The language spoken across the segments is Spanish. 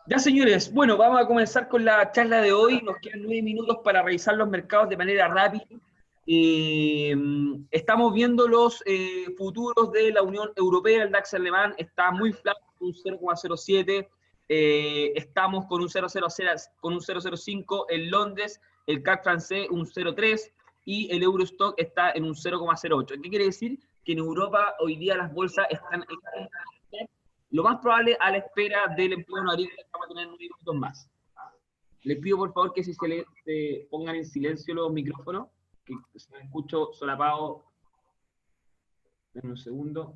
Ya, señores, bueno, vamos a comenzar con la charla de hoy. Nos quedan 9 minutos para revisar los mercados de manera rápida. Eh, Estamos viendo los futuros de la Unión Europea. El DAX alemán está muy flaco, un 0,07. Estamos con un 0,00, con un 0,05 en Londres. El CAC francés un 0,3 y el Eurostock está en un 0,08. ¿Qué quiere decir? Que en Europa hoy día las bolsas están lo más probable a la espera del empleo no agrícola que vamos a tener en unos minutos más. Les pido por favor que si se pongan en silencio los micrófonos, que se me escucho solapado. En un segundo.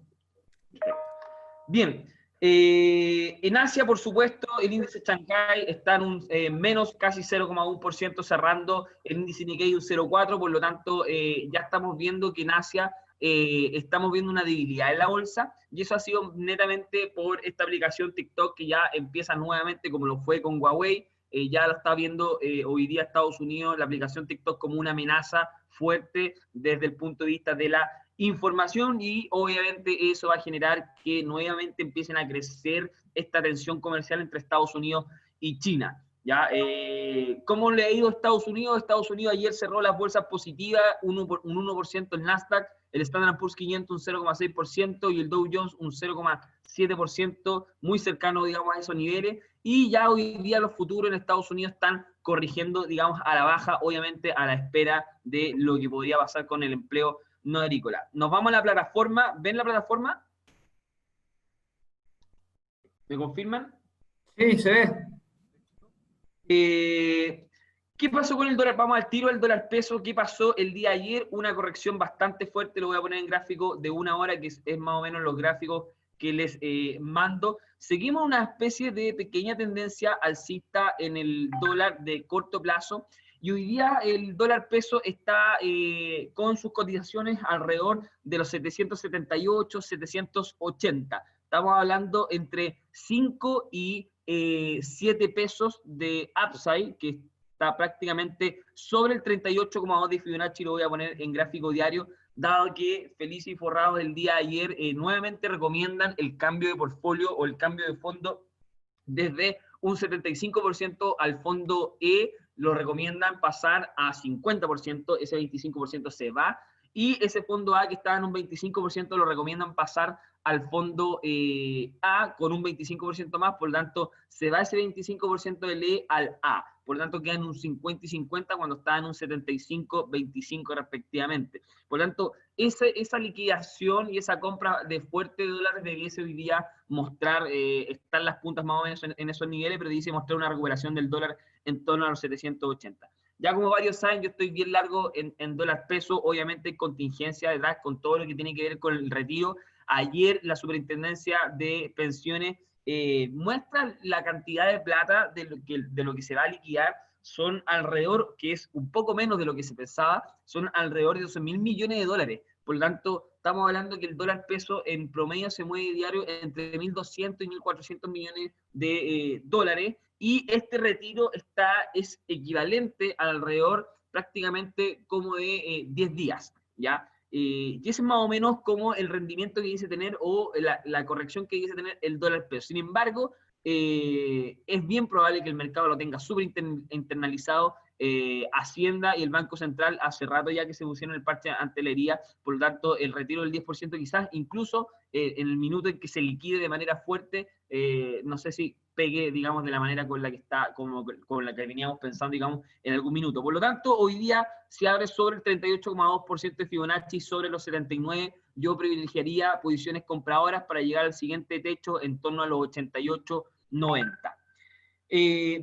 Bien. En Asia, por supuesto, el índice Shanghai está en un menos casi 0,1% cerrando, el índice Nikkei un 0,4%, por lo tanto ya estamos viendo que en Asia estamos viendo una debilidad en la bolsa, y eso ha sido netamente por esta aplicación TikTok que ya empieza nuevamente, como lo fue con Huawei. Ya lo está viendo hoy día Estados Unidos, la aplicación TikTok, como una amenaza fuerte desde el punto de vista de la información, y obviamente eso va a generar que nuevamente empiecen a crecer esta tensión comercial entre Estados Unidos y China. ¿Ya? ¿Cómo le ha ido a Estados Unidos? Estados Unidos ayer cerró las bolsas positivas, un 1% el Nasdaq, el Standard & Poor's 500 un 0,6% y el Dow Jones un 0,7%, muy cercano, digamos, a esos niveles. Y ya hoy día los futuros en Estados Unidos están corrigiendo, digamos, a la baja, obviamente a la espera de lo que podría pasar con el empleo no agrícola. Nos vamos a la plataforma. ¿Ven la plataforma? ¿Me confirman? Sí, se ve. ¿Qué pasó con el dólar? Vamos al tiro, el dólar peso. ¿Qué pasó el día de ayer? Una corrección bastante fuerte. Lo voy a poner en gráfico de 1 hora, que es más o menos los gráficos que les mando. Seguimos una especie de pequeña tendencia alcista en el dólar de corto plazo. Y hoy día el dólar peso está con sus cotizaciones alrededor de los 778, 780. Estamos hablando entre 5 y 7 pesos de upside, que está prácticamente sobre el 38,2 de Fibonacci. Lo voy a poner en gráfico diario, dado que Feliz y Forrado el día de ayer nuevamente recomiendan el cambio de portfolio o el cambio de fondo desde un 75% al fondo E, lo recomiendan pasar a 50%, ese 25% se va, y ese fondo A que estaba en un 25% lo recomiendan pasar al fondo A con un 25% más, por lo tanto se va ese 25% del E al A, por lo tanto quedan un 50 y 50 cuando está en un 75-25 respectivamente. Por lo tanto, esa liquidación y esa compra de fuerte de dólares debiese hoy día mostrar, están las puntas más o menos en esos niveles, pero dice mostrar una recuperación del dólar en torno a los 780. Ya como varios saben, yo estoy bien largo en dólar peso, obviamente hay contingencia detrás con todo lo que tiene que ver con el retiro. Ayer la Superintendencia de Pensiones muestra la cantidad de plata de lo que se va a liquidar. Son alrededor, que es un poco menos de lo que se pensaba, son alrededor de 12.000 millones de dólares. Por lo tanto, estamos hablando que el dólar peso en promedio se mueve diario entre 1.200 y 1.400 millones de dólares, y este retiro es equivalente alrededor prácticamente como de 10 días, ¿ya? Y ese es más o menos como el rendimiento que dice tener o la corrección que dice tener el dólar peso. Sin embargo, es bien probable que el mercado lo tenga súper internalizado. Hacienda y el Banco Central hace rato ya que se pusieron el parche ante la herida, por lo tanto el retiro del 10% quizás incluso en el minuto en que se liquide de manera fuerte, no sé si pegue, digamos, de la manera con la que está, con la que veníamos pensando, digamos, en algún minuto. Por lo tanto, hoy día se abre sobre el 38,2% de Fibonacci, sobre los 79. Yo privilegiaría posiciones compradoras para llegar al siguiente techo en torno a los 88,90.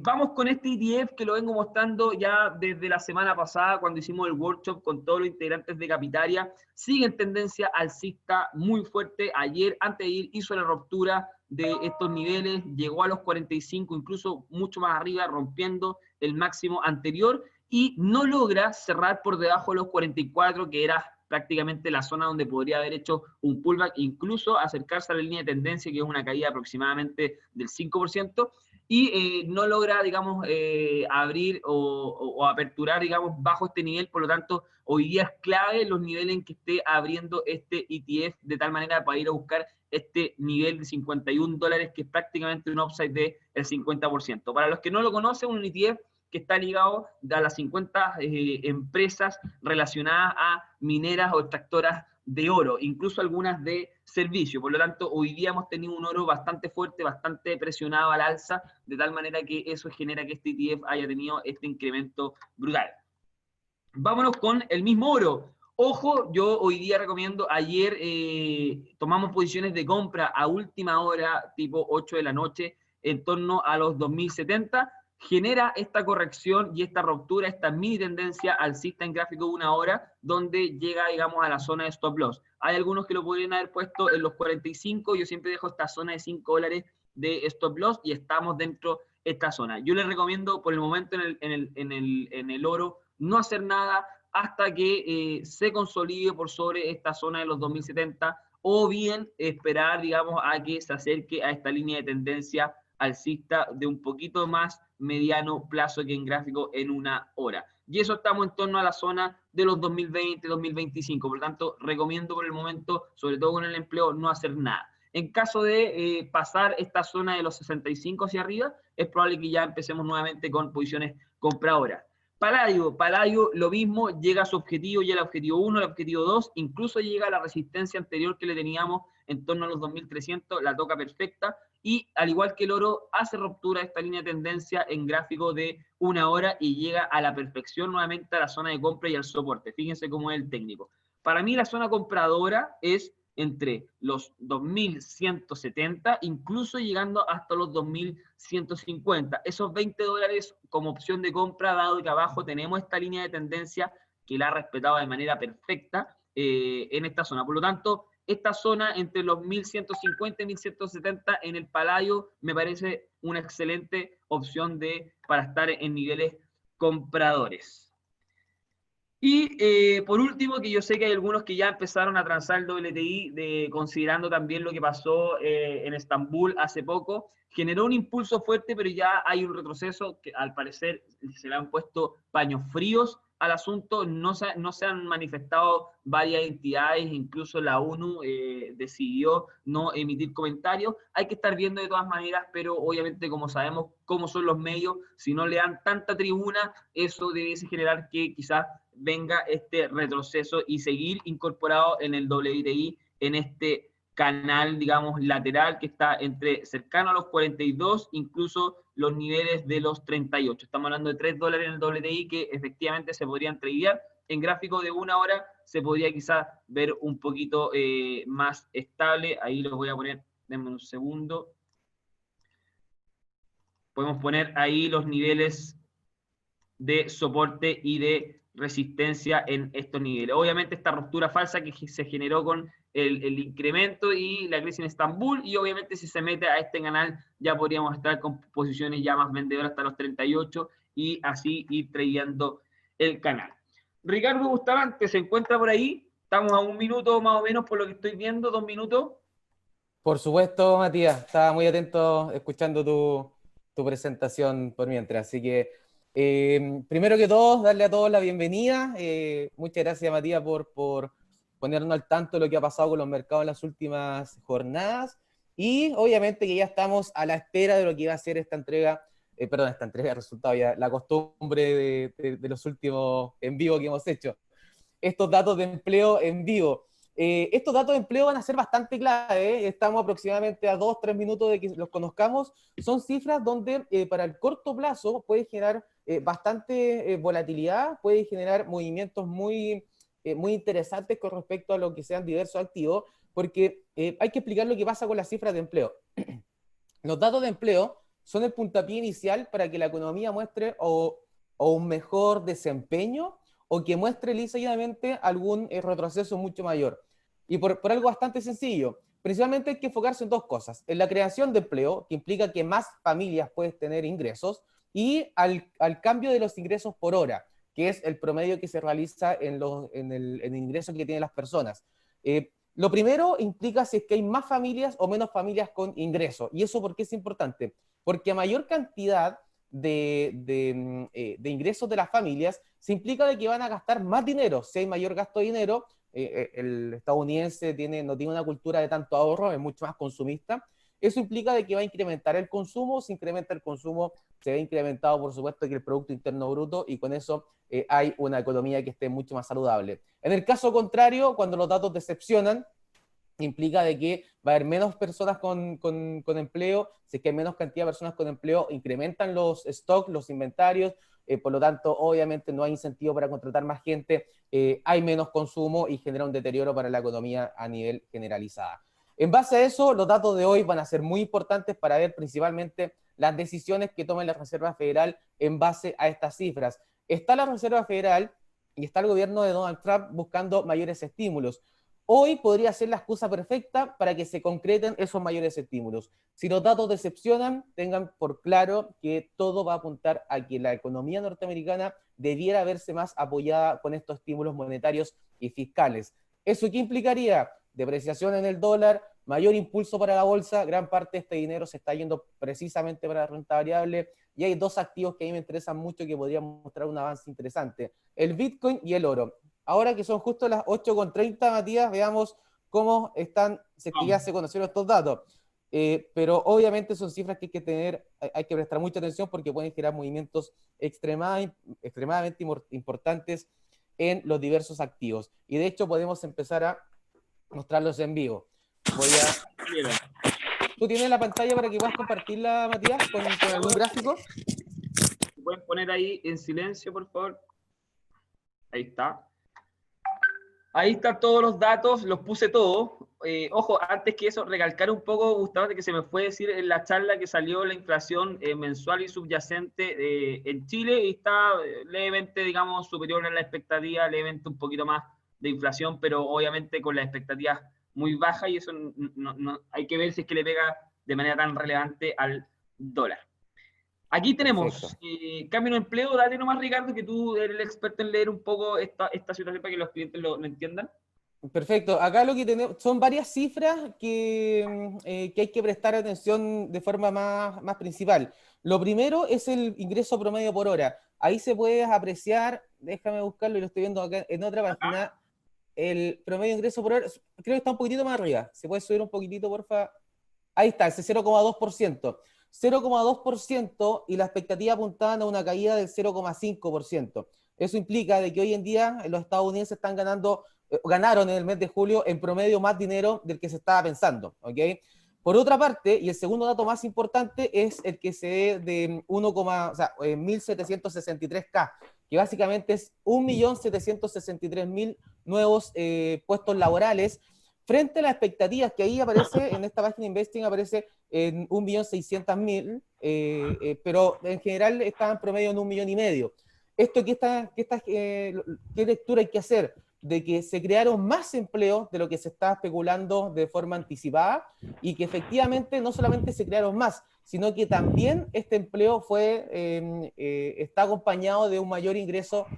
Vamos con este ETF que lo vengo mostrando ya desde la semana pasada cuando hicimos el workshop con todos los integrantes de Capitaria. Sigue en tendencia alcista muy fuerte. Ayer, antes de ir, hizo la ruptura de estos niveles, llegó a los 45, incluso mucho más arriba, rompiendo el máximo anterior, y no logra cerrar por debajo de los 44, que era prácticamente la zona donde podría haber hecho un pullback, incluso acercarse a la línea de tendencia, que es una caída aproximadamente del 5%. y no logra, digamos, abrir o aperturar, digamos, bajo este nivel. Por lo tanto, hoy día es clave los niveles en que esté abriendo este ETF, de tal manera para ir a buscar este nivel de $51, que es prácticamente un upside del 50%. Para los que no lo conocen, un ETF que está ligado a las 50 empresas relacionadas a mineras o extractoras de oro, incluso algunas de servicio. Por lo tanto, hoy día hemos tenido un oro bastante fuerte, bastante presionado al alza, de tal manera que eso genera que este ETF haya tenido este incremento brutal. Vámonos con el mismo oro. Ojo, yo hoy día recomiendo, ayer tomamos posiciones de compra a última hora, tipo 8 de la noche, en torno a los 2070, genera esta corrección y esta ruptura, esta mini tendencia alcista en gráfico de una hora, donde llega, digamos, a la zona de stop loss. Hay algunos que lo podrían haber puesto en los 45, yo siempre dejo esta zona de $5 de stop loss y estamos dentro de esta zona. Yo les recomiendo por el momento en el oro no hacer nada hasta que se consolide por sobre esta zona de los 2070 o bien esperar, digamos, a que se acerque a esta línea de tendencia alcista de un poquito más mediano plazo que en gráfico en una hora. Y eso estamos en torno a la zona de los 2020-2025. Por lo tanto, recomiendo por el momento, sobre todo con el empleo, no hacer nada. En caso de pasar esta zona de los 65 hacia arriba, es probable que ya empecemos nuevamente con posiciones compradoras. Paladio, lo mismo, llega a su objetivo, llega al objetivo 1, al objetivo 2, incluso llega a la resistencia anterior que le teníamos en torno a los 2300, la toca perfecta, y al igual que el oro, hace ruptura de esta línea de tendencia en gráfico de una hora y llega a la perfección nuevamente a la zona de compra y al soporte. Fíjense cómo es el técnico. Para mí la zona compradora es entre los 2170, incluso llegando hasta los 2150. Esos $20 como opción de compra, dado que abajo tenemos esta línea de tendencia que la ha respetado de manera perfecta en esta zona. Por lo tanto, esta zona entre los 1150 y 1170 en el Paladio me parece una excelente opción para estar en niveles compradores. Y por último, que yo sé que hay algunos que ya empezaron a transar el WTI, considerando también lo que pasó en Estambul hace poco, generó un impulso fuerte, pero ya hay un retroceso que al parecer se le han puesto paños fríos al asunto, no se han manifestado varias entidades, incluso la ONU decidió no emitir comentarios. Hay que estar viendo de todas maneras, pero obviamente como sabemos cómo son los medios, si no le dan tanta tribuna, eso debe generar que quizás venga este retroceso y seguir incorporado en el WTI en este canal, digamos, lateral que está cercano a los 42, incluso los niveles de los 38. Estamos hablando de $3 en el WTI que efectivamente se podrían tradear. En gráfico de una hora se podría quizás ver un poquito más estable. Ahí lo voy a poner, denme un segundo. Podemos poner ahí los niveles de soporte y de resistencia en estos niveles. Obviamente esta ruptura falsa que se generó con el incremento y la crisis en Estambul, y obviamente si se mete a este canal ya podríamos estar con posiciones ya más vendedoras hasta los 38 y así ir tradeando el canal. Ricardo Bustamante se encuentra por ahí, estamos a un minuto más o menos por lo que estoy viendo, 2 minutos. Por supuesto, Matías, estaba muy atento escuchando tu presentación por mientras, así que primero que todo, darle a todos la bienvenida. Muchas gracias, Matías, por ponernos al tanto de lo que ha pasado con los mercados en las últimas jornadas. Y obviamente que ya estamos a la espera de lo que va a ser esta entrega de resultados, ya la costumbre de los últimos en vivo que hemos hecho. Estos datos de empleo en vivo. Estos datos de empleo van a ser bastante clave, estamos aproximadamente a 2-3 minutos de que los conozcamos. Son cifras donde para el corto plazo puede generar bastante volatilidad, puede generar movimientos muy interesantes con respecto a lo que sean diversos activos, porque hay que explicar lo que pasa con las cifras de empleo. Los datos de empleo son el puntapié inicial para que la economía muestre o un mejor desempeño o que muestre lisa y llanamente algún retroceso mucho mayor. Y por algo bastante sencillo. Principalmente hay que enfocarse en dos cosas. En la creación de empleo, que implica que más familias pueden tener ingresos, y al cambio de los ingresos por hora, que es el promedio que se realiza en el ingreso que tienen las personas. Lo primero implica si es que hay más familias o menos familias con ingreso. ¿Y eso por qué es importante? porque a mayor cantidad de ingresos de las familias, se implica de que van a gastar más dinero. Si hay mayor gasto de dinero, el estadounidense no tiene una cultura de tanto ahorro, es mucho más consumista. Eso implica de que va a incrementar el consumo. Si incrementa el consumo, se ve incrementado, por supuesto, que el Producto Interno Bruto, y con eso hay una economía que esté mucho más saludable. En el caso contrario, cuando los datos decepcionan, implica de que va a haber menos personas con empleo. Si es que hay menos cantidad de personas con empleo, incrementan los stocks, los inventarios, por lo tanto, obviamente no hay incentivo para contratar más gente, hay menos consumo y genera un deterioro para la economía a nivel generalizada. En base a eso, los datos de hoy van a ser muy importantes para ver principalmente las decisiones que tome la Reserva Federal en base a estas cifras. Está la Reserva Federal y está el gobierno de Donald Trump buscando mayores estímulos. Hoy podría ser la excusa perfecta para que se concreten esos mayores estímulos. Si los datos decepcionan, tengan por claro que todo va a apuntar a que la economía norteamericana debiera verse más apoyada con estos estímulos monetarios y fiscales. ¿Eso qué implicaría? Depreciación en el dólar, mayor impulso para la bolsa, gran parte de este dinero se está yendo precisamente para la renta variable, y hay dos activos que a mí me interesan mucho que podrían mostrar un avance interesante: el Bitcoin y el oro. Ahora que son justo las 8:30, Matías, veamos cómo están, si es que ya se conocieron estos datos. Pero obviamente son cifras que hay que prestar mucha atención porque pueden generar movimientos extremadamente importantes en los diversos activos. Y de hecho podemos empezar a mostrarlos en vivo. ¿Tú tienes la pantalla para que puedas compartirla, Matías, con algún gráfico? ¿Pueden poner ahí en silencio, por favor? Ahí está. Ahí están todos los datos, los puse todos. Ojo, antes que eso, recalcar un poco, Gustavo, de que se me fue decir en la charla que salió la inflación mensual y subyacente en Chile, y está levemente, digamos, superior a la expectativa, levemente un poquito más de inflación, pero obviamente con las expectativas muy bajas, y eso no hay que ver si es que le pega de manera tan relevante al dólar. Aquí tenemos cambio de empleo. Dale nomás, Ricardo, que tú eres el experto en leer un poco esta situación para que los clientes lo entiendan. Perfecto. Acá lo que tenemos son varias cifras que hay que prestar atención de forma más principal. Lo primero es el ingreso promedio por hora. Ahí se puede apreciar, déjame buscarlo y lo estoy viendo acá en otra página, el promedio de ingreso por hora. Creo que está un poquitito más arriba. ¿Se puede subir un poquitito, porfa? Ahí está, ese 0,2%. 0,2%, y la expectativa apuntaban a una caída del 0,5%. Eso implica de que hoy en día los estadounidenses ganaron en el mes de julio en promedio más dinero del que se estaba pensando, ¿ok? Por otra parte, y el segundo dato más importante es el que se ve de 1,763K, que básicamente es 1.763.000 nuevos puestos laborales, frente a las expectativas que ahí aparece en esta página Investing, aparece en 1.600.000, pero en general está en promedio en 1,5 millones. ¿Esto qué lectura hay que hacer? De que se crearon más empleos de lo que se estaba especulando de forma anticipada, y que efectivamente no solamente se crearon más, sino que también este empleo está acompañado de un mayor ingreso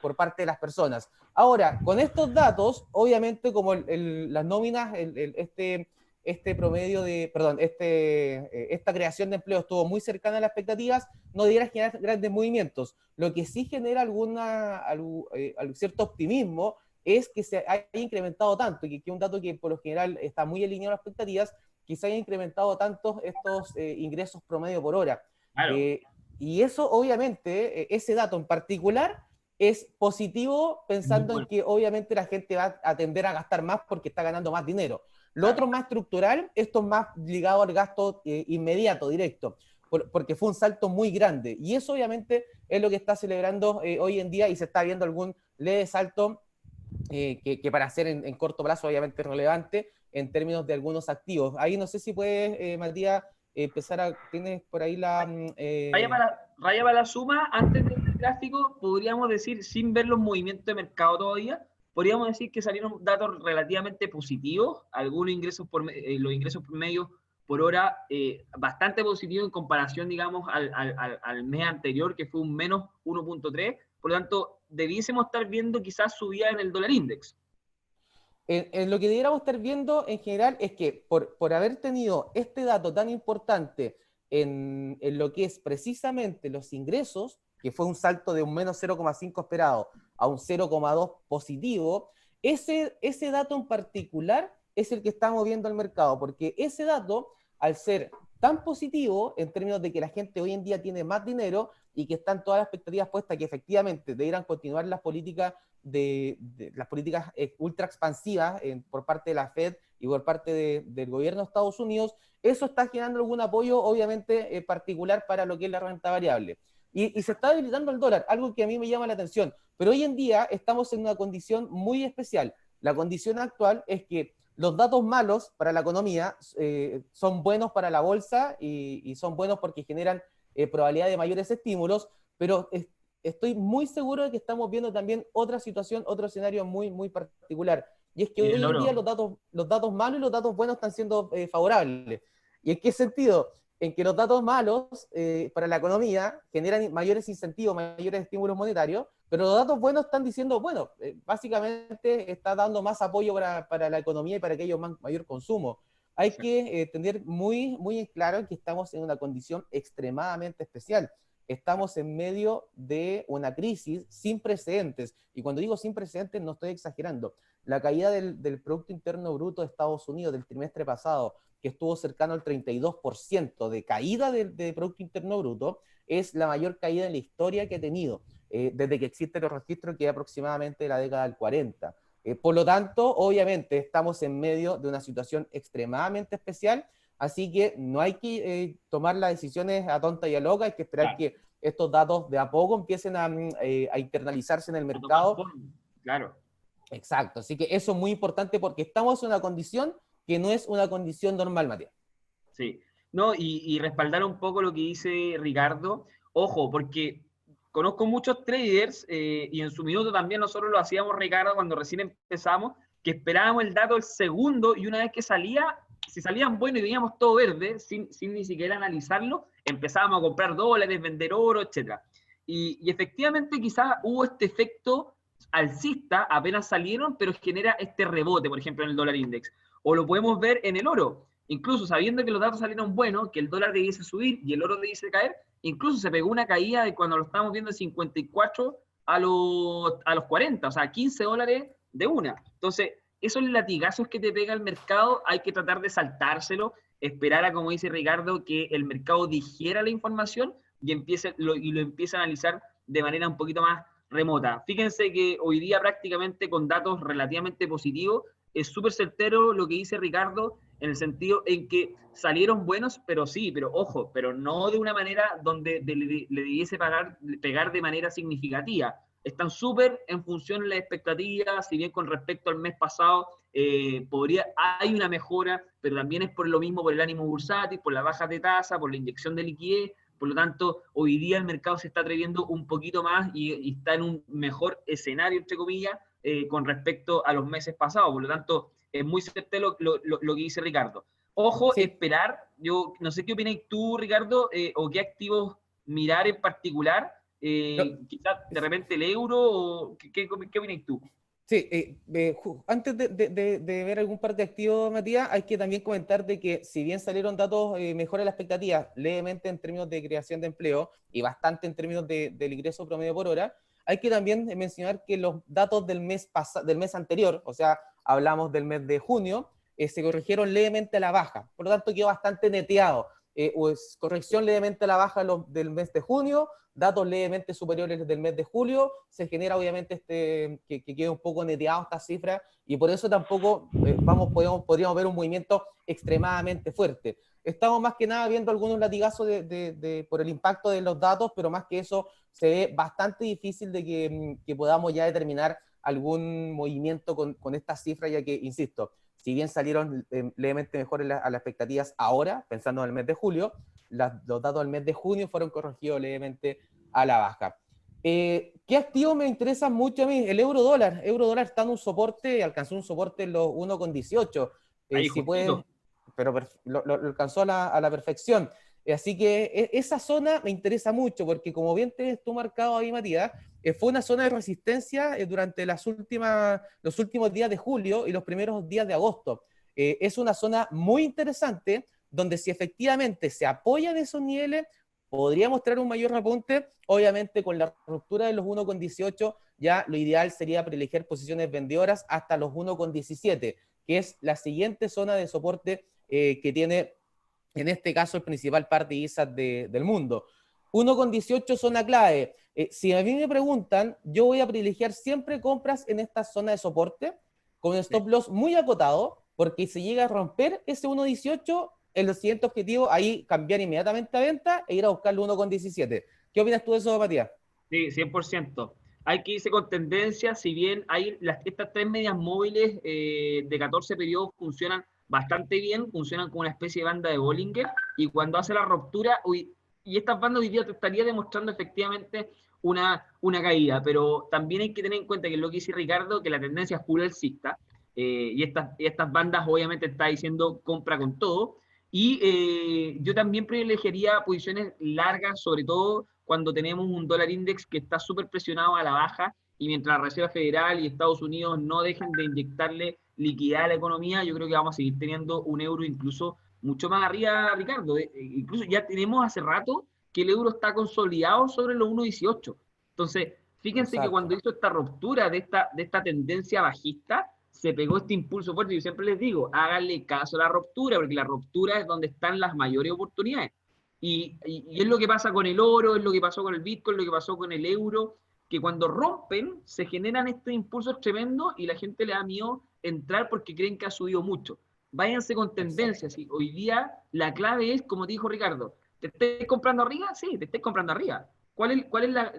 por parte de las personas. Ahora, con estos datos, obviamente, como las nóminas, esta creación de empleo estuvo muy cercana a las expectativas, no debiera generar grandes movimientos. Lo que sí genera cierto optimismo es que se haya incrementado tanto, y que un dato que por lo general está muy alineado a las expectativas, que se haya incrementado tanto estos ingresos promedio por hora. Claro. Y eso, obviamente, ese dato en particular es positivo, pensando en que obviamente la gente va a tender a gastar más porque está ganando más dinero. Lo otro más estructural, esto es más ligado al gasto inmediato, directo, porque fue un salto muy grande. Y eso obviamente es lo que está celebrando hoy en día, y se está viendo algún leve salto que para ser en corto plazo obviamente es relevante en términos de algunos activos. Ahí no sé si puedes, Matías, tienes por ahí la... Raya para la suma, antes del gráfico, podríamos decir, sin ver los movimientos de mercado todavía, podríamos decir que salieron datos relativamente positivos, los ingresos por medio por hora bastante positivos en comparación, digamos, al mes anterior, que fue un menos 1,3. Por lo tanto, debiésemos estar viendo quizás subida en el dólar index. En lo que debiéramos estar viendo en general es que por haber tenido este dato tan importante en lo que es precisamente los ingresos, que fue un salto de un menos 0,5 esperado a un 0,2 positivo, ese dato en particular es el que está moviendo el mercado, porque ese dato, al ser tan positivo en términos de que la gente hoy en día tiene más dinero y que están todas las expectativas puestas que efectivamente debieran continuar las políticas las políticas ultra expansivas por parte de la Fed y por parte del gobierno de Estados Unidos, eso está generando algún apoyo, obviamente, particular para lo que es la renta variable. Y se está debilitando el dólar, algo que a mí me llama la atención. Pero hoy en día estamos en una condición muy especial. La condición actual es que los datos malos para la economía son buenos para la bolsa y son buenos porque generan probabilidad de mayores estímulos, pero estoy muy seguro de que estamos viendo también otra situación, otro escenario muy, muy particular. Y es que En el hoy en día oro. los datos malos y los datos buenos están siendo favorables. ¿Y en qué sentido? En que los datos malos para la economía generan mayores incentivos, mayores estímulos monetarios, pero los datos buenos están diciendo, bueno, básicamente está dando más apoyo para la economía y para que haya mayor consumo. Hay que tener muy, muy en claro que estamos en una condición extremadamente especial. Estamos en medio de una crisis sin precedentes. Y cuando digo sin precedentes, no estoy exagerando. La caída del Producto Interno Bruto de Estados Unidos del trimestre pasado, que estuvo cercano al 32% de caída del Producto Interno Bruto, es la mayor caída en la historia que ha tenido, desde que existen los registros, que es aproximadamente la década del 40. Por lo tanto, obviamente, estamos en medio de una situación extremadamente especial, así que no hay que tomar las decisiones a tonta y a loca, hay que esperar Claro. que estos datos de a poco empiecen a internalizarse en el A tomar mercado. forma. Claro. Exacto, así que eso es muy importante porque estamos en una condición que no es una condición normal, Matías. Sí. No, y respaldar un poco lo que dice Ricardo. Ojo, porque conozco muchos traders y en su minuto también nosotros lo hacíamos, Ricardo, cuando recién empezamos, que esperábamos el dato el segundo y una vez que salía, si salían buenos y veíamos todo verde, sin ni siquiera analizarlo, empezábamos a comprar dólares, vender oro, etc. Y efectivamente quizás hubo este efecto alcista, apenas salieron, pero genera este rebote, por ejemplo, en el dólar index. O lo podemos ver en el oro. Incluso sabiendo que los datos salieron buenos, que el dólar debiese subir y el oro debiese caer, incluso se pegó una caída de cuando lo estábamos viendo de 54 a los 40, o sea, $15 de una. Entonces, esos latigazos que te pega el mercado hay que tratar de saltárselo, esperar a, como dice Ricardo, que el mercado digiera la información y lo empiece a analizar de manera un poquito más remota. Fíjense que hoy día prácticamente con datos relativamente positivos, es súper certero lo que dice Ricardo, en el sentido en que salieron buenos, pero sí, pero ojo, pero no de una manera donde le debiese pegar de manera significativa. Están súper en función de las expectativas, si bien con respecto al mes pasado hay una mejora, pero también es por lo mismo, por el ánimo bursátil, por la baja de tasa, por la inyección de liquidez. Por lo tanto, hoy día el mercado se está atreviendo un poquito más y está en un mejor escenario, entre comillas, con respecto a los meses pasados. Por lo tanto, es muy certero lo que dice Ricardo. Ojo, Sí, esperar. Yo no sé qué opinas tú, Ricardo, o qué activos mirar en particular. no, Quizás de repente el euro, o ¿qué opinas tú? sí, antes de ver algún par de activos, Matías, hay que también comentar de que si bien salieron datos mejor a la expectativa, levemente en términos de creación de empleo y bastante en términos del ingreso promedio por hora, hay que también mencionar que los datos del mes anterior, o sea, hablamos del mes de junio, se corrigieron levemente a la baja, por lo tanto quedó bastante neteado. Pues, corrección levemente a la baja del mes de junio, datos levemente superiores del mes de julio, se genera obviamente que quede un poco neteado esta cifra y por eso tampoco podríamos ver un movimiento extremadamente fuerte. Estamos más que nada viendo algunos latigazos por el impacto de los datos, pero más que eso se ve bastante difícil de que podamos ya determinar algún movimiento con esta cifra, ya que, insisto, si bien salieron levemente mejores a las expectativas ahora, pensando en el mes de julio, los datos del mes de junio fueron corregidos levemente a la baja. ¿Qué activo me interesa mucho a mí? El euro dólar. Euro dólar está en un soporte, alcanzó un soporte en los 1,18. Ahí Si puede, justito. pero lo alcanzó a la perfección. Así que esa zona me interesa mucho, porque como bien tienes tú marcado ahí, Matías, fue una zona de resistencia durante los últimos días de julio y los primeros días de agosto. Es una zona muy interesante, donde si efectivamente se apoyan esos niveles, podría mostrar un mayor repunte. Obviamente con la ruptura de los 1,18, ya lo ideal sería privilegiar posiciones vendedoras hasta los 1,17, que es la siguiente zona de soporte que tiene en este caso el principal par de divisas del mundo. 1,18 zona clave. Si a mí me preguntan, yo voy a privilegiar siempre compras en esta zona de soporte con un stop loss muy acotado, porque si llega a romper ese 1,18, en los siguientes objetivos, ahí cambiar inmediatamente a venta e ir a buscar el 1,17. ¿Qué opinas tú de eso, Matías? Sí, 100%. Hay que irse con tendencia, si bien estas tres medias móviles de 14 periodos funcionan bastante bien, funcionan como una especie de banda de Bollinger, y cuando hace la ruptura, y estas bandas hoy día te estaría demostrando efectivamente una caída, pero también hay que tener en cuenta que es lo que dice Ricardo, que la tendencia es pura alcista, y estas bandas obviamente está diciendo compra con todo, y yo también privilegiaría posiciones largas, sobre todo cuando tenemos un dólar index que está súper presionado a la baja, y mientras la Reserva Federal y Estados Unidos no dejen de inyectarle liquidez a la economía, yo creo que vamos a seguir teniendo un euro incluso mucho más arriba, Ricardo. Incluso ya tenemos hace rato que el euro está consolidado sobre los 1,18. Entonces, fíjense que cuando Exacto. hizo esta ruptura de esta tendencia bajista, se pegó este impulso fuerte. Yo siempre les digo, háganle caso a la ruptura, porque la ruptura es donde están las mayores oportunidades. Y es lo que pasa con el oro, es lo que pasó con el Bitcoin, lo que pasó con el euro, que cuando rompen se generan estos impulsos tremendos y la gente le da miedo entrar porque creen que ha subido mucho. Váyanse con Exacto. tendencias. Y hoy día la clave es, como te dijo Ricardo, ¿te estés comprando arriba? Sí, te estés comprando arriba. ¿Cuál es la...?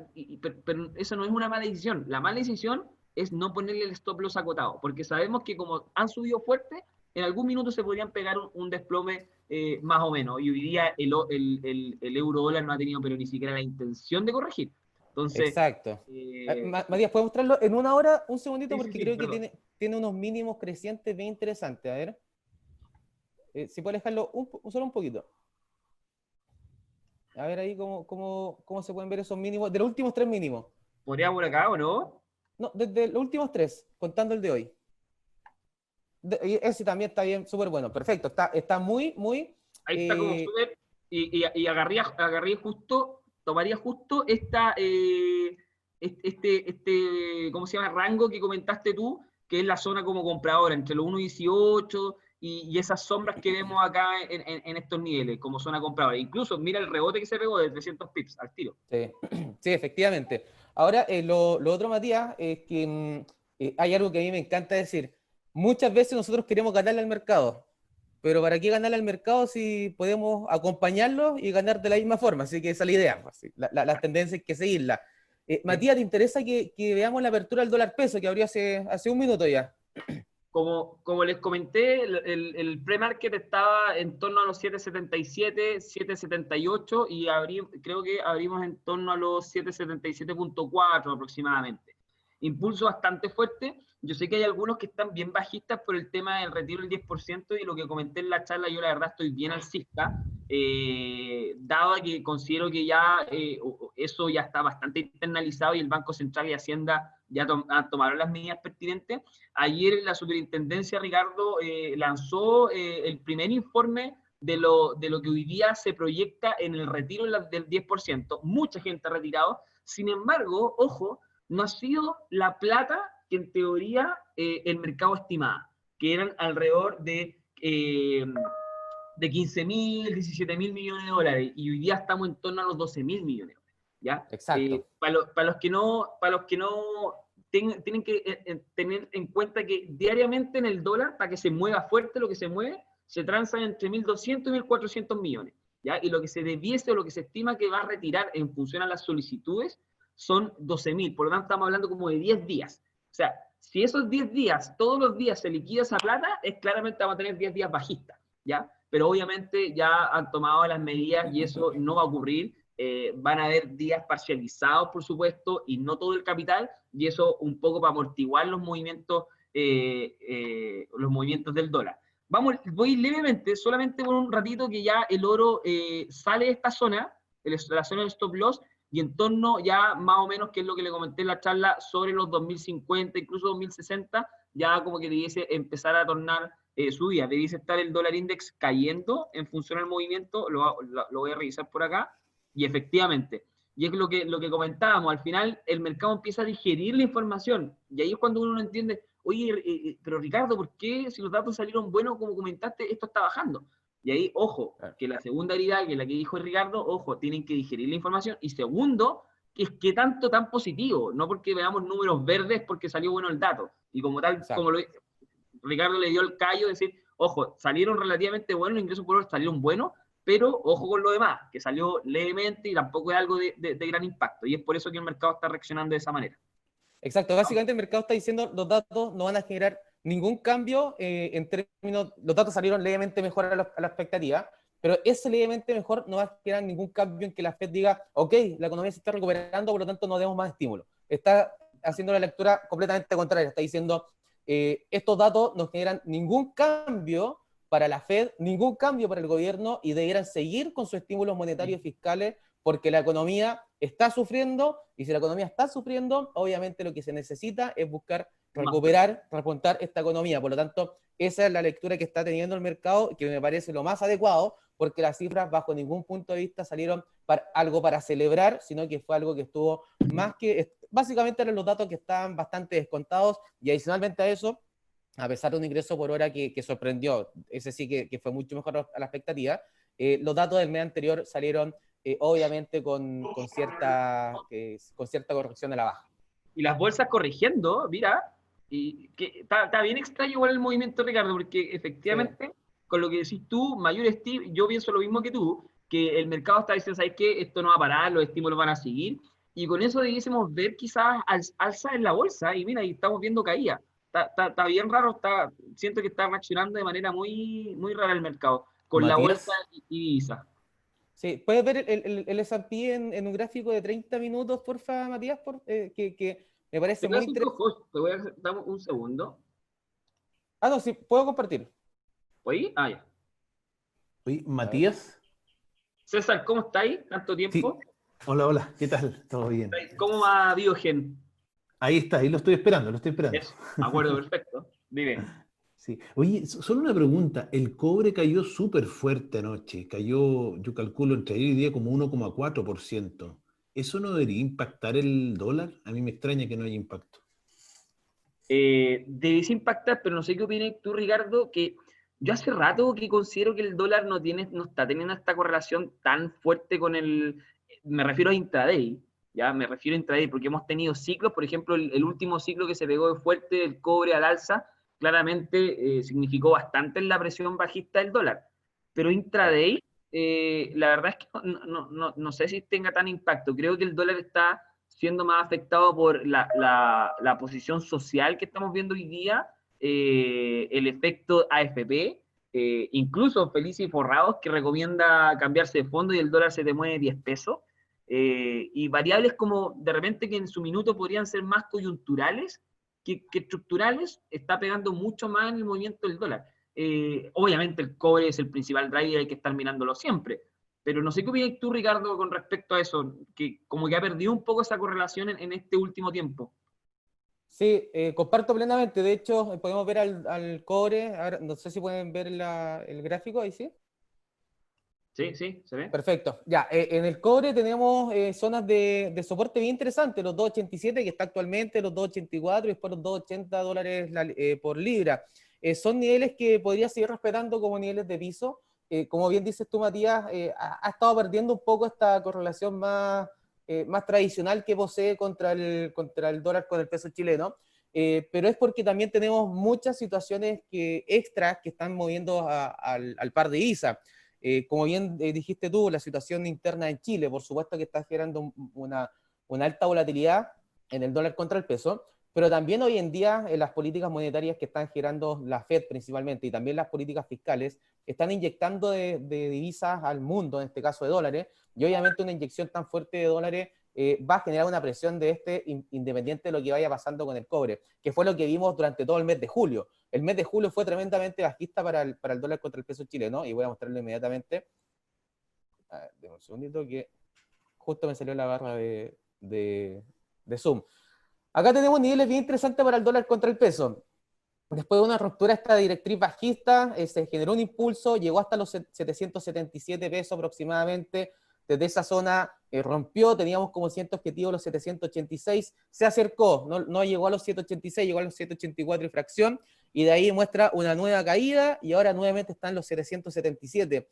Pero eso no es una mala decisión. La mala decisión es no ponerle el stop loss acotado, porque sabemos que como han subido fuerte, en algún minuto se podrían pegar un desplome más o menos. Y hoy día el euro dólar no ha tenido pero ni siquiera la intención de corregir. Entonces, Exacto. eh, Matías, ¿puedes mostrarlo en una hora? Un segundito, sí, sí, porque sí, creo que perdón. tiene unos mínimos crecientes bien interesantes. A ver, si puedes dejarlo solo un poquito. A ver ahí cómo se pueden ver esos mínimos, de los últimos tres mínimos. ¿Podría por acá o no? No, desde los últimos tres, contando el de hoy. Y ese también está bien, súper bueno. Perfecto, está muy. Ahí está como eh, súper. Y agarré justo, tomaría justo ¿cómo se llama? Rango que comentaste tú, que es la zona como compradora, entre los 1,18 y esas sombras que vemos acá en estos niveles, como zona compradora. Incluso mira el rebote que se pegó de 300 pips al tiro. sí, sí, efectivamente. Ahora, lo otro, Matías, es que hay algo que a mí me encanta decir. Muchas veces nosotros queremos ganarle al mercado, pero ¿para qué ganarle al mercado si podemos acompañarlo y ganar de la misma forma? Así que esa es la idea, pues, sí. Las tendencias hay que seguirlas. ¿Sí? Matías, ¿te interesa que veamos la apertura del dólar peso que abrió hace un minuto ya? Como les comenté, el pre-market estaba en torno a los 7,77, 7,78 y creo que abrimos en torno a los 7,77,4 aproximadamente. Impulso bastante fuerte. Yo sé que hay algunos que están bien bajistas por el tema del retiro del 10% y lo que comenté en la charla, yo la verdad estoy bien alcista, dado que considero que ya eso ya está bastante internalizado y el Banco Central y Hacienda ya tomaron las medidas pertinentes. Ayer la superintendencia, Ricardo, lanzó el primer informe de lo que hoy día se proyecta en el retiro del 10%. Mucha gente ha retirado. Sin embargo, ojo, no ha sido la plata que en teoría el mercado estimaba, que eran alrededor de 15.000, 17.000 millones de dólares, y hoy día estamos en torno a los 12.000 millones. ¿Ya? Exacto. Para los que no tienen que tener en cuenta que diariamente en el dólar, para que se mueva fuerte lo que se mueve, se transa entre 1.200 y 1.400 millones. ¿Ya? Y lo que se debiese o lo que se estima que va a retirar en función a las solicitudes son 12.000. Por lo tanto, estamos hablando como de 10 días. O sea, si esos 10 días, todos los días se liquida esa plata, es claramente vamos a tener 10 días bajistas. ¿Ya? Pero obviamente ya han tomado las medidas y eso no va a ocurrir. Van a haber días parcializados, por supuesto, y no todo el capital, y eso un poco para amortiguar los movimientos del dólar. Voy levemente, solamente por un ratito que ya el oro sale de esta zona, la zona de stop loss, y en torno ya más o menos, que es lo que le comenté en la charla, sobre los 2050, incluso 2060, ya como que debiese empezar a tornar subida. Debiese estar el dólar index cayendo en función al movimiento, lo voy a revisar por acá, y efectivamente, y es lo que comentábamos, al final el mercado empieza a digerir la información, y ahí es cuando uno no entiende, oye, pero Ricardo, ¿por qué si los datos salieron buenos, como comentaste, esto está bajando? Y ahí, ojo, que la segunda herida, que es la que dijo Ricardo, ojo, tienen que digerir la información. Y segundo, que es que tanto tan positivo, no porque veamos números verdes porque salió bueno el dato. Y como tal, como Ricardo le dio el callo, decir, ojo, salieron relativamente buenos, los ingresos por hora salieron buenos, pero ojo con lo demás, que salió levemente y tampoco es algo de gran impacto. Y es por eso que el mercado está reaccionando de esa manera. Exacto, básicamente el mercado está diciendo los datos no van a generar ningún cambio en términos, los datos salieron levemente mejor a la expectativa, pero ese levemente mejor no va a generar ningún cambio en que la Fed diga, ok, la economía se está recuperando, por lo tanto no demos más estímulo. Está haciendo la lectura completamente contraria, está diciendo, estos datos no generan ningún cambio para la Fed, ningún cambio para el gobierno y debieran seguir con sus estímulos monetarios y fiscales porque la economía está sufriendo, y si la economía está sufriendo, obviamente lo que se necesita es buscar recuperar, repuntar esta economía. Por lo tanto, esa es la lectura que está teniendo el mercado, que me parece lo más adecuado, porque las cifras bajo ningún punto de vista salieron algo para celebrar, sino que fue algo que estuvo más que, básicamente eran los datos que estaban bastante descontados, y adicionalmente a eso, a pesar de un ingreso por hora que sorprendió, ese sí que fue mucho mejor a la expectativa, los datos del mes anterior salieron obviamente con cierta corrección de la baja. Y las bolsas corrigiendo, mira, y que está bien extraño igual el movimiento, Ricardo, porque efectivamente, sí, con lo que decís tú, mayor estímulo, yo pienso lo mismo que tú, que el mercado está diciendo, ¿sabes qué? Esto no va a parar, los estímulos van a seguir, y con eso debiésemos ver quizás alza en la bolsa, y mira, y estamos viendo caída. Está bien raro, siento que está reaccionando de manera muy, muy rara el mercado, con la bolsa Matías, y divisa. Sí, ¿puedes ver el S&P en un gráfico de 30 minutos, porfa, Matías? Que me Te parece voy a muy hacer dos interesante. cosas, te voy a dar un segundo. Ah, no, sí, puedo compartir. ¿Oí? Ah, ya. oye, A ver. Matías, César, ¿cómo estáis? ¿Tanto sí, tiempo? hola, hola, ¿qué tal? ¿Todo bien? ¿Cómo va Biogen? Ahí está, ahí lo estoy esperando, lo estoy esperando. Eso, acuerdo, perfecto. Dime. Sí. Oye, solo una pregunta, el cobre cayó súper fuerte anoche, cayó, yo calculo entre ayer y día como 1,4%. ¿Eso no debería impactar el dólar? A mí me extraña que no haya impacto. Debes impactar, pero no sé qué opinas tú, Ricardo, que yo hace rato que considero que el dólar no está teniendo esta correlación tan fuerte con me refiero a intraday, ya, me refiero a intraday, porque hemos tenido ciclos, por ejemplo, el último ciclo que se pegó fuerte del cobre al alza, claramente significó bastante en la presión bajista del dólar, pero Claro. intraday, la verdad es que no sé si tenga tan impacto, creo que el dólar está siendo más afectado por la posición social que estamos viendo hoy día, el efecto AFP, incluso Felices y Forrados, que recomienda cambiarse de fondo y el dólar se te mueve 10 pesos, y variables como de repente que en su minuto podrían ser más coyunturales que estructurales, está pegando mucho más en el movimiento del dólar. Obviamente el cobre es el principal driver, hay que estar mirándolo siempre, pero no sé qué opinas tú, Ricardo, con respecto a eso, que como que ha perdido un poco esa correlación en este último tiempo. Sí, comparto plenamente. De hecho, podemos ver al cobre. Ahora, no sé si pueden ver el gráfico ahí, ¿sí? Sí, sí, se ve. Perfecto. Ya, en el cobre tenemos zonas de soporte bien interesantes, los 2,87 que está actualmente, los 2,84 y después los 2,80 dólares por libra. Son niveles que podría seguir respetando como niveles de piso. Como bien dices tú, Matías, ha estado perdiendo un poco esta correlación más tradicional que posee contra el dólar con el peso chileno. Pero es porque también tenemos muchas situaciones extras que están moviendo al par de ISA. Como bien dijiste tú, la situación interna en Chile, por supuesto que está generando una alta volatilidad en el dólar contra el peso, pero también hoy en día las políticas monetarias que están generando la Fed principalmente y también las políticas fiscales están inyectando de divisas al mundo, en este caso de dólares, y obviamente una inyección tan fuerte de dólares va a generar una presión de independiente de lo que vaya pasando con el cobre, que fue lo que vimos durante todo el mes de julio. El mes de julio fue tremendamente bajista para el dólar contra el peso chileno, y voy a mostrarlo inmediatamente. A ver, denme un segundito que justo me salió la barra de Zoom. Acá tenemos niveles bien interesantes para el dólar contra el peso. Después de una ruptura esta directriz bajista, se generó un impulso, llegó hasta los 777 pesos aproximadamente. Desde esa zona rompió, teníamos como siguiente objetivo los 786, se acercó, no llegó a los 786, llegó a los 784 y fracción, y de ahí muestra una nueva caída, y ahora nuevamente están los 777.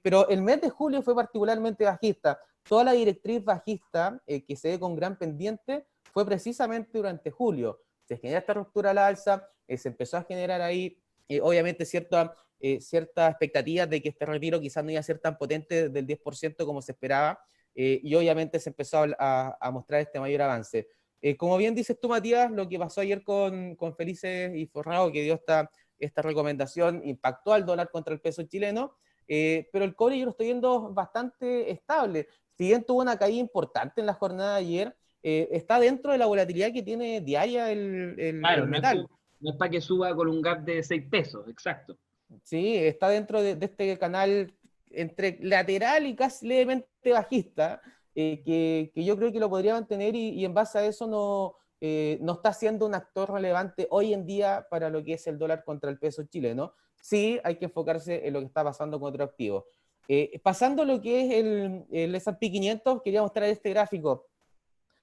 Pero el mes de julio fue particularmente bajista. Toda la directriz bajista que se ve con gran pendiente fue precisamente durante julio. Se genera esta ruptura a la alza, se empezó a generar ahí, obviamente, ciertas expectativas de que este retiro quizás no iba a ser tan potente del 10% como se esperaba, y obviamente se empezó a mostrar este mayor avance. Como bien dices tú, Matías, lo que pasó ayer con Felices y Forrado, que dio esta recomendación, impactó al dólar contra el peso chileno, pero el cobre yo lo estoy viendo bastante estable. Si bien tuvo una caída importante en la jornada de ayer, está dentro de la volatilidad que tiene diaria Claro, el metal. no es para que suba con un gap de 6 pesos, exacto. Sí, está dentro de este canal entre lateral y casi levemente bajista, que yo creo que lo podría mantener, y en base a eso no está siendo un actor relevante hoy en día para lo que es el dólar contra el peso chileno. Sí, hay que enfocarse en lo que está pasando con otros activos. Pasando a lo que es el S&P 500, quería mostrar este gráfico.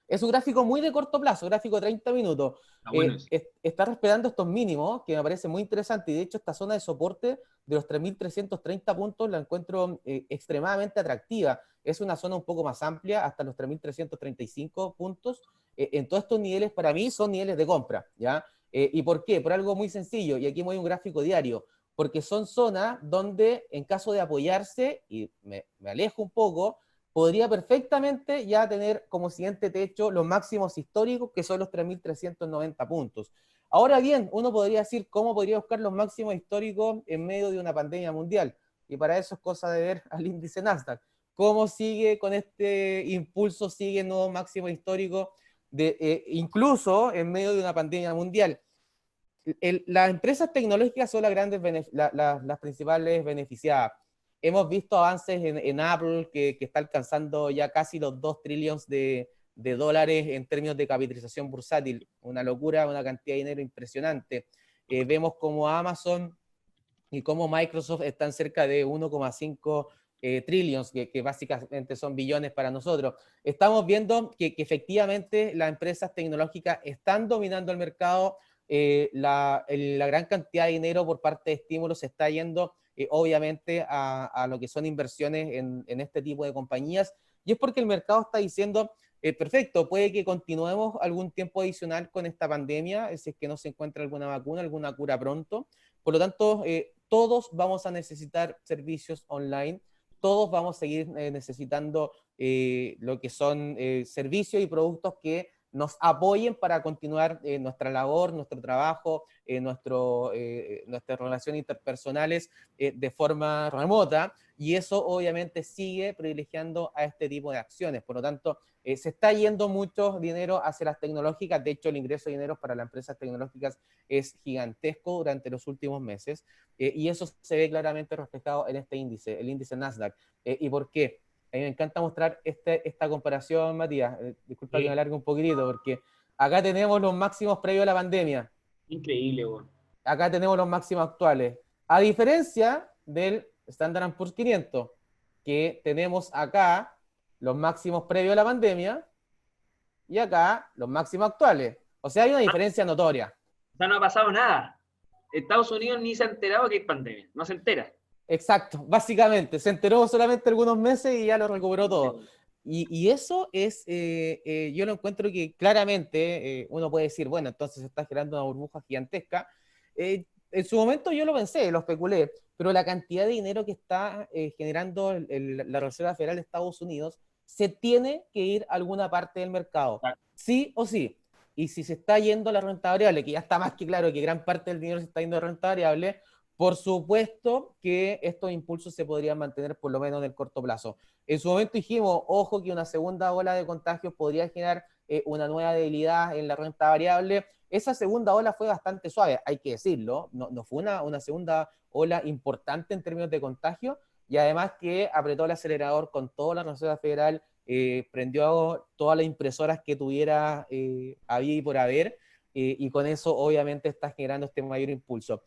Es un gráfico muy de corto plazo, gráfico de 30 minutos. Bueno, Está respetando estos mínimos, que me parece muy interesante, y de hecho esta zona de soporte de los 3.330 puntos la encuentro extremadamente atractiva. Es una zona un poco más amplia, hasta los 3.335 puntos. En todos estos niveles, para mí, son niveles de compra, ¿ya? ¿Y por qué? Por algo muy sencillo, y aquí voy a un gráfico diario, porque son zonas donde, en caso de apoyarse, y me alejo un poco, podría perfectamente ya tener como siguiente techo los máximos históricos, que son los 3.390 puntos. Ahora bien, uno podría decir cómo podría buscar los máximos históricos en medio de una pandemia mundial, y para eso es cosa de ver al índice Nasdaq. ¿Cómo sigue con este impulso? Sigue nuevo máximo histórico, incluso en medio de una pandemia mundial. Las empresas tecnológicas son las principales beneficiadas. Hemos visto avances en Apple, que está alcanzando ya casi los 2 trillones de dólares en términos de capitalización bursátil. Una locura, una cantidad de dinero impresionante. Vemos como Amazon y como Microsoft están cerca de 1,5 trillions, que básicamente son billones para nosotros. Estamos viendo que efectivamente las empresas tecnológicas están dominando el mercado. La gran cantidad de dinero por parte de estímulos se está yendo obviamente a lo que son inversiones en este tipo de compañías, y es porque el mercado está diciendo, perfecto, puede que continuemos algún tiempo adicional con esta pandemia, si es que no se encuentra alguna vacuna, alguna cura pronto. Por lo tanto, todos vamos a necesitar servicios online, todos vamos a seguir necesitando lo que son servicios y productos que nos apoyen para continuar nuestra labor, nuestro trabajo, nuestras relaciones interpersonales de forma remota, y eso obviamente sigue privilegiando a este tipo de acciones. Por lo tanto, se está yendo mucho dinero hacia las tecnológicas. De hecho, el ingreso de dinero para las empresas tecnológicas es gigantesco durante los últimos meses, y eso se ve claramente reflejado en este índice, el índice Nasdaq. ¿Y por qué? A mí me encanta mostrar esta comparación, Matías. Disculpa que me alargue un poquitito, porque acá tenemos los máximos previos a la pandemia. increíble, güey. Acá tenemos los máximos actuales. A diferencia del Standard & Poor's 500, que tenemos acá los máximos previos a la pandemia y acá los máximos actuales. O sea, hay una diferencia notoria. O sea, no ha pasado nada. Estados Unidos ni se ha enterado que hay pandemia. No se entera. Exacto, básicamente. Se enteró solamente algunos meses y ya lo recuperó todo. Y eso es, yo lo encuentro que claramente uno puede decir, bueno, entonces se está generando una burbuja gigantesca. En su momento yo lo pensé, lo especulé, pero la cantidad de dinero que está generando la Reserva Federal de Estados Unidos se tiene que ir a alguna parte del mercado, sí o sí. Y si se está yendo a la renta variable, que ya está más que claro que gran parte del dinero se está yendo a renta variable, por supuesto que estos impulsos se podrían mantener por lo menos en el corto plazo. En su momento dijimos, ojo, que una segunda ola de contagios podría generar una nueva debilidad en la renta variable. Esa segunda ola fue bastante suave, hay que decirlo, no fue una segunda ola importante en términos de contagio, y además que apretó el acelerador con toda la Reserva Federal, prendió todas las impresoras que tuviera había y por haber, y con eso obviamente está generando este mayor impulso.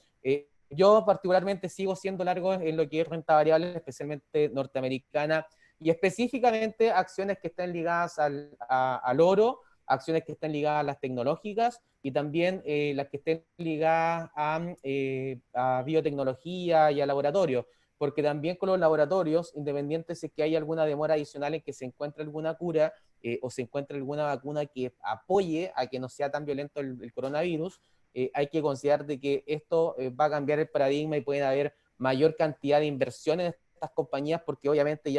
Yo particularmente sigo siendo largo en lo que es renta variable, especialmente norteamericana, y específicamente acciones que están ligadas al oro, acciones que están ligadas a las tecnológicas, y también las que estén ligadas a biotecnología y a laboratorios, porque también con los laboratorios, independientes de que haya alguna demora adicional en que se encuentre alguna cura o se encuentre alguna vacuna que apoye a que no sea tan violento el coronavirus, hay que considerar de que esto va a cambiar el paradigma y puede haber mayor cantidad de inversiones en estas compañías, porque obviamente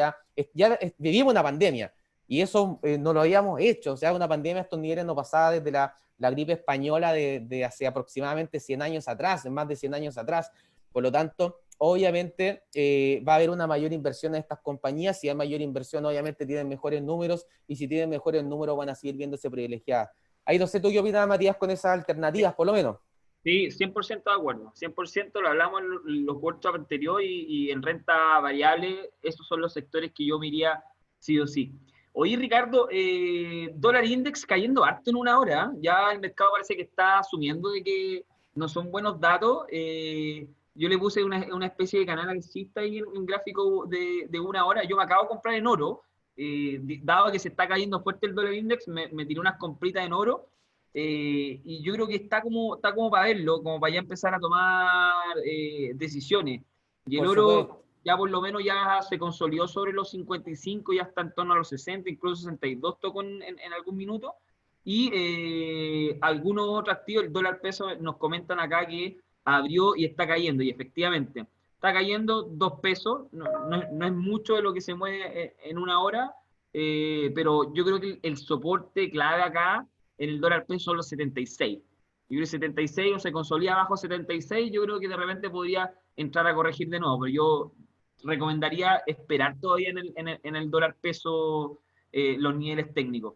vivimos una pandemia, y eso no lo habíamos hecho. O sea, una pandemia a estos niveles no pasaba desde la gripe española de hace aproximadamente 100 años atrás, más de 100 años atrás. Por lo tanto, obviamente va a haber una mayor inversión en estas compañías. Si hay mayor inversión, obviamente tienen mejores números, y si tienen mejores números van a seguir viéndose privilegiadas. Ahí no sé tú qué opinas, Matías, con esas alternativas, por lo menos. Sí, 100% de acuerdo. 100% lo hablamos en los workshops anteriores y en renta variable, esos son los sectores que yo me iría sí o sí. Oye, Ricardo, dólar index cayendo harto en una hora. Ya el mercado parece que está asumiendo de que no son buenos datos. Yo le puse una especie de canal alcista ahí en un gráfico de una hora. Yo me acabo de comprar en oro. Dado que se está cayendo fuerte el dólar index, me tiré unas compritas en oro. Y yo creo que está como para verlo, como para ya empezar a tomar decisiones. Y el Por oro supuesto. ya por lo menos ya se consolidó sobre los 55, ya está en torno a los 60, incluso 62 tocó en algún minuto. Y algunos otros activos, el dólar peso, nos comentan acá que abrió y está cayendo, y efectivamente, está cayendo 2 pesos, no es mucho de lo que se mueve en una hora, pero yo creo que el soporte clave acá en el dólar peso son los 76. Yo creo que 76 o se consolida bajo 76, yo creo que de repente podría entrar a corregir de nuevo, pero yo recomendaría esperar todavía en el dólar peso los niveles técnicos.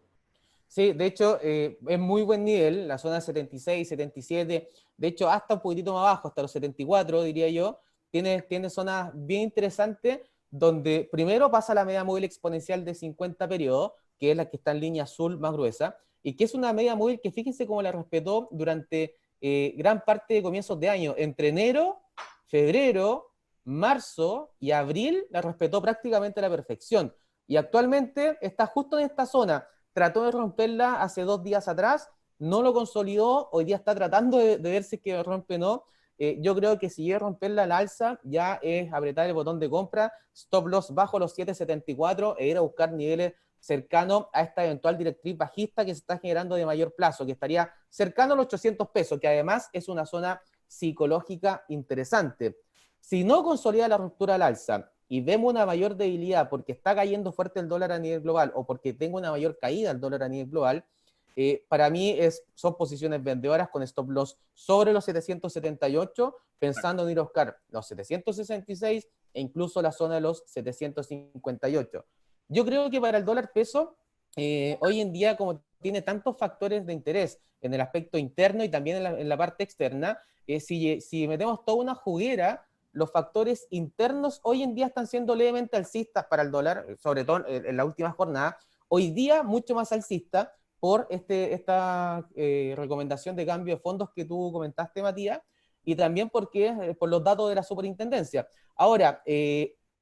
Sí, de hecho, es muy buen nivel, la zona 76, 77, de hecho, hasta un poquitito más abajo, hasta los 74, diría yo, tiene zonas bien interesantes, donde primero pasa la media móvil exponencial de 50 periodos, que es la que está en línea azul más gruesa, y que es una media móvil que fíjense cómo la respetó durante gran parte de comienzos de año, entre enero, febrero, marzo y abril, la respetó prácticamente a la perfección, y actualmente está justo en esta zona. Trató de romperla hace 2 días atrás, no lo consolidó, hoy día está tratando de ver si es que rompe o no. Yo creo que si llega a romperla al alza, ya es apretar el botón de compra, stop loss bajo los 7.74 e ir a buscar niveles cercanos a esta eventual directriz bajista que se está generando de mayor plazo, que estaría cercano a los 800 pesos, que además es una zona psicológica interesante. Si no consolida la ruptura al alza y vemos una mayor debilidad porque está cayendo fuerte el dólar a nivel global o porque tengo una mayor caída del dólar a nivel global, para mí son posiciones vendedoras con stop loss sobre los 778, pensando en ir a buscar los 766 e incluso la zona de los 758. Yo creo que para el dólar peso, hoy en día, como tiene tantos factores de interés en el aspecto interno y también en la parte externa, si metemos toda una juguera, los factores internos hoy en día están siendo levemente alcistas para el dólar, sobre todo en la última jornada. Hoy día mucho más alcista por esta recomendación de cambio de fondos que tú comentaste, Matías, y también porque por los datos de la superintendencia. Ahora,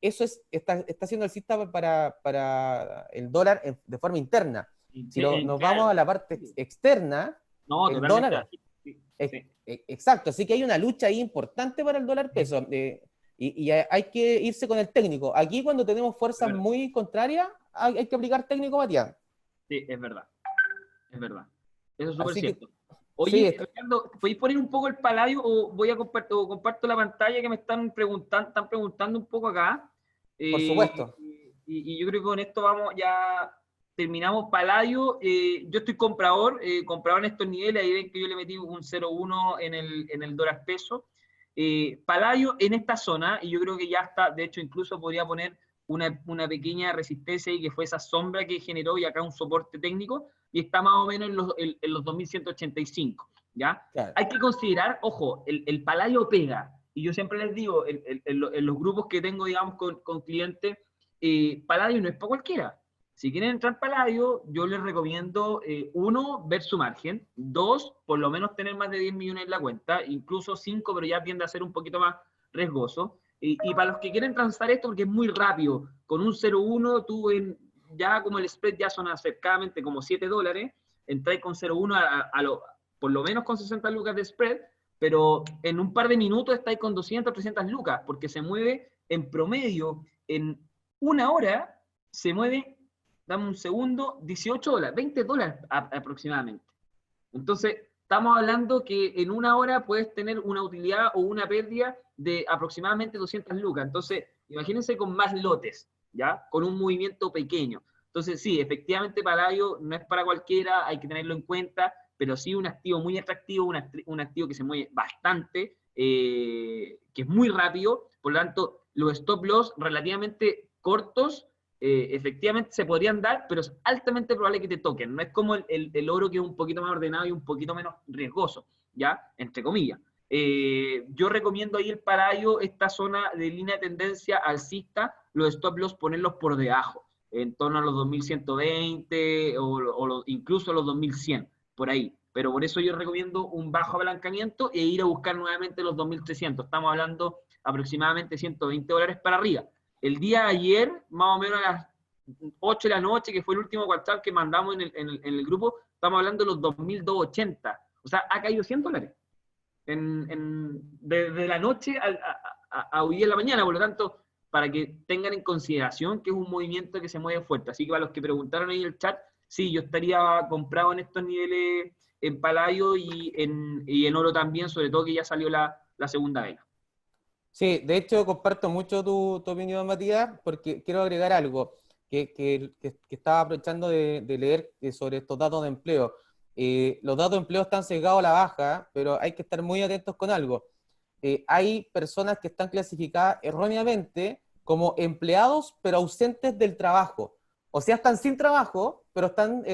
eso está siendo alcista para el dólar de forma interna. Si nos Claro, vamos a la parte externa, no, el totalmente. dólar... Sí, sí. Exacto, así que hay una lucha ahí importante para el dólar peso, y hay que irse con el técnico. Aquí cuando tenemos fuerzas muy contrarias, hay que aplicar técnico, Matías. Sí, es verdad, es verdad. Eso es súper Así que cierto. sí, Oye, Ricardo, ¿podéis poner un poco el paladio o voy a comparto la pantalla que me están preguntando un poco acá? por Eh, supuesto. y yo creo que con esto vamos, ya terminamos paladio. Yo estoy comprador en estos niveles, ahí ven que yo le metí un 0,1 en el dólar peso. Paladio en esta zona, y yo creo que ya está, de hecho incluso podría poner una pequeña resistencia ahí, que fue esa sombra que generó, y acá un soporte técnico, y está más o menos en los 2185, ¿ya? Claro. Hay que considerar, ojo, el Paladio pega, y yo siempre les digo, en los grupos que tengo, digamos, con clientes, Paladio no es para cualquiera. Si quieren entrar en Paladio, yo les recomiendo, uno, ver su margen, dos, por lo menos tener más de 10 millones en la cuenta, incluso 5, pero ya tiende a ser un poquito más riesgoso. Y para los que quieren transar esto, porque es muy rápido, con un 0,1 tú ya como el spread ya son acercadamente como $7, entráis con 0,1 por lo menos con 60 lucas de spread, pero en un par de minutos estáis con 200, 300 lucas, porque se mueve en promedio, en una hora, se mueve, dame un segundo, $18, $20 aproximadamente. Entonces, estamos hablando que en una hora puedes tener una utilidad o una pérdida de aproximadamente 200 lucas. Entonces, imagínense con más lotes, ¿ya? Con un movimiento pequeño. Entonces, sí, efectivamente, Paladio no es para cualquiera, hay que tenerlo en cuenta, pero sí un activo muy atractivo, un activo que se mueve bastante, que es muy rápido, por lo tanto, los stop loss relativamente cortos, efectivamente se podrían dar, pero es altamente probable que te toquen. No es como el oro, que es un poquito más ordenado y un poquito menos riesgoso, ¿ya? Entre comillas. Yo recomiendo ahí el Paladio, esta zona de línea de tendencia alcista, los stop loss ponerlos por debajo, en torno a los 2120 incluso los 2100, por ahí. Pero por eso yo recomiendo un bajo apalancamiento e ir a buscar nuevamente los 2300. Estamos hablando aproximadamente $120 para arriba. El día de ayer, más o menos a las 8 de la noche, que fue el último WhatsApp que mandamos en el grupo, estamos hablando de los 2280. O sea, ha caído $100 desde la noche a hoy en la mañana. Por lo tanto, para que tengan en consideración que es un movimiento que se mueve fuerte. Así que para los que preguntaron ahí en el chat, sí, yo estaría comprado en estos niveles en Paladio y en oro también, sobre todo que ya salió la segunda vela. Sí, de hecho comparto mucho tu opinión, Matías, porque quiero agregar algo que estaba aprovechando de leer sobre estos datos de empleo. Los datos de empleo están sesgados a la baja, pero hay que estar muy atentos con algo. Hay personas que están clasificadas erróneamente como empleados, pero ausentes del trabajo. O sea, están sin trabajo, pero están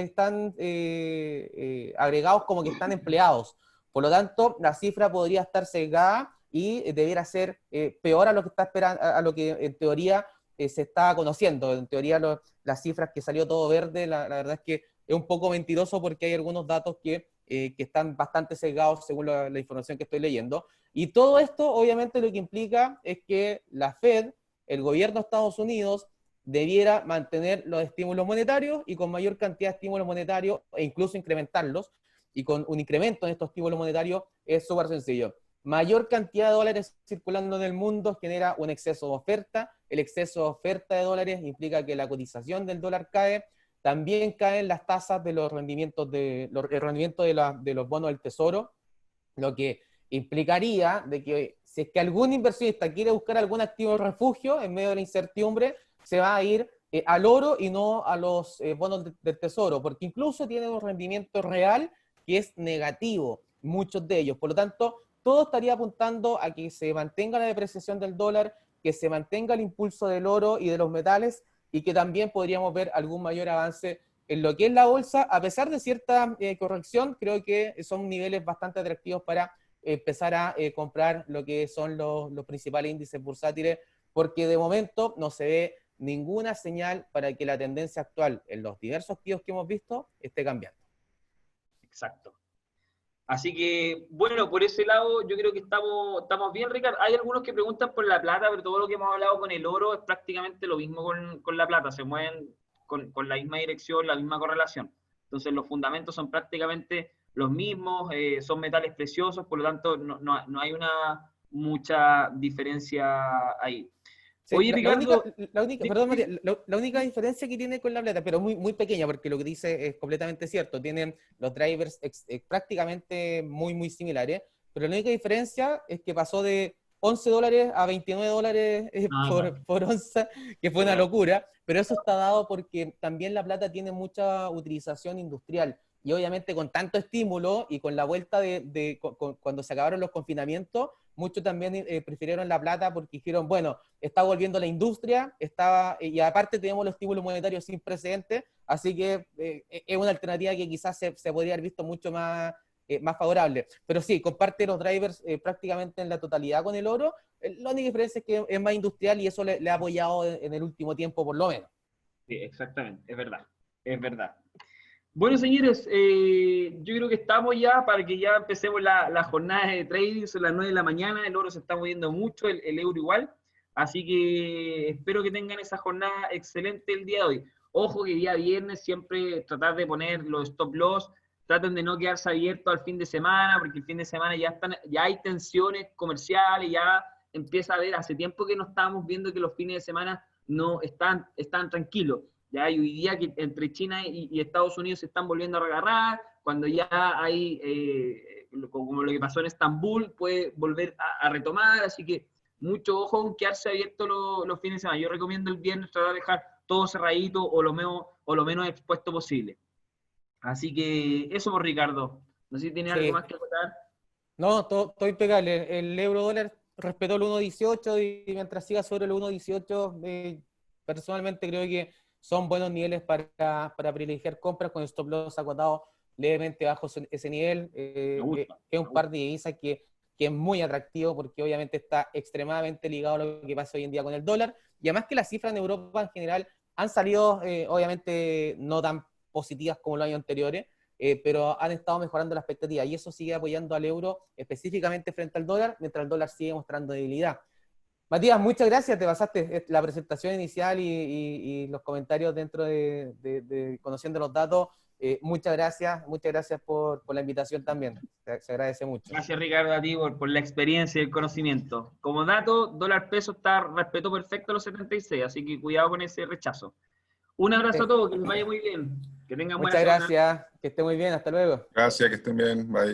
agregados como que están empleados. Por lo tanto, la cifra podría estar sesgada y debiera ser peor a lo que está esperando, a lo que en teoría se está conociendo. En teoría, las cifras que salió todo verde, la verdad es que es un poco mentiroso, porque hay algunos datos que están bastante sesgados según la información que estoy leyendo. Y todo esto, obviamente, lo que implica es que la Fed, el gobierno de Estados Unidos, debiera mantener los estímulos monetarios, y con mayor cantidad de estímulos monetarios, e incluso incrementarlos. Y con un incremento en estos estímulos monetarios es súper sencillo. Mayor cantidad de dólares circulando en el mundo genera un exceso de oferta. El exceso de oferta de dólares implica que la cotización del dólar cae. También caen las tasas de los rendimientos de los bonos del tesoro, lo que implicaría de que si es que algún inversionista quiere buscar algún activo de refugio en medio de la incertidumbre, se va a ir al oro y no a los bonos del tesoro, porque incluso tienen un rendimiento real que es negativo, muchos de ellos. Por lo tanto, todo estaría apuntando a que se mantenga la depreciación del dólar, que se mantenga el impulso del oro y de los metales, y que también podríamos ver algún mayor avance en lo que es la bolsa. A pesar de cierta corrección, creo que son niveles bastante atractivos para empezar a comprar lo que son los principales índices bursátiles, porque de momento no se ve ninguna señal para que la tendencia actual en los diversos activos que hemos visto esté cambiando. Exacto. Así que, bueno, por ese lado yo creo que estamos bien, Ricardo. Hay algunos que preguntan por la plata, pero todo lo que hemos hablado con el oro es prácticamente lo mismo con la plata. Se mueven con la misma dirección, la misma correlación. Entonces los fundamentos son prácticamente los mismos, son metales preciosos, por lo tanto no hay mucha diferencia ahí. Sí, Oye, Ricardo, perdón, Matías, la única diferencia que tiene con la plata, pero muy, muy pequeña, porque lo que dice es completamente cierto, tienen los drivers prácticamente muy, muy similares, pero la única diferencia es que pasó de $11 a $29 por onza, que fue una locura, pero eso está dado porque también la plata tiene mucha utilización industrial, y obviamente con tanto estímulo y con la vuelta cuando se acabaron los confinamientos, muchos también prefirieron la plata porque dijeron, bueno, está volviendo la industria, y aparte tenemos los estímulos monetarios sin precedentes, así que es una alternativa que quizás se podría haber visto mucho más favorable. Pero sí, comparte los drivers prácticamente en la totalidad con el oro. La única diferencia es que es más industrial y eso le ha apoyado en el último tiempo por lo menos. Sí, exactamente, es verdad, es verdad. Bueno, señores, yo creo que estamos ya para que ya empecemos la jornada de trading, son las 9 de la mañana, el oro se está moviendo mucho, el euro igual, así que espero que tengan esa jornada excelente el día de hoy. Ojo que día viernes siempre tratar de poner los stop loss, traten de no quedarse abiertos al fin de semana, porque el fin de semana ya hay tensiones comerciales, ya empieza a haber, hace tiempo que no estábamos viendo que los fines de semana no están tranquilos. Ya, y hoy día que entre China y Estados Unidos se están volviendo a agarrar, cuando ya hay, como lo que pasó en Estambul, puede volver a retomar, así que mucho ojo con quedarse abiertos los fines de semana. Yo recomiendo el viernes tratar de dejar todo cerradito o lo menos expuesto posible. Así que eso por Ricardo. No sé si tienes algo más que contar. No, todo impecable. El euro dólar respetó el 1.18 y mientras siga sobre el 1.18, personalmente creo que son buenos niveles para privilegiar compras con stop loss acotados levemente bajo ese nivel. Es un par de divisas que es muy atractivo porque obviamente está extremadamente ligado a lo que pasa hoy en día con el dólar. Y además que las cifras en Europa en general han salido obviamente no tan positivas como los años anteriores, pero han estado mejorando la expectativa y eso sigue apoyando al euro específicamente frente al dólar, mientras el dólar sigue mostrando debilidad. Matías, muchas gracias, te pasaste la presentación inicial y los comentarios dentro de conociendo los datos. Muchas gracias por la invitación también, se agradece mucho. Gracias Ricardo a ti por la experiencia y el conocimiento. Como dato, dólar peso respetó perfecto los 76, así que cuidado con ese rechazo. Un abrazo a todos, que les vaya muy bien, que tengan buena semana. Muchas gracias, que esté muy bien, hasta luego. Gracias, que estén bien, bye.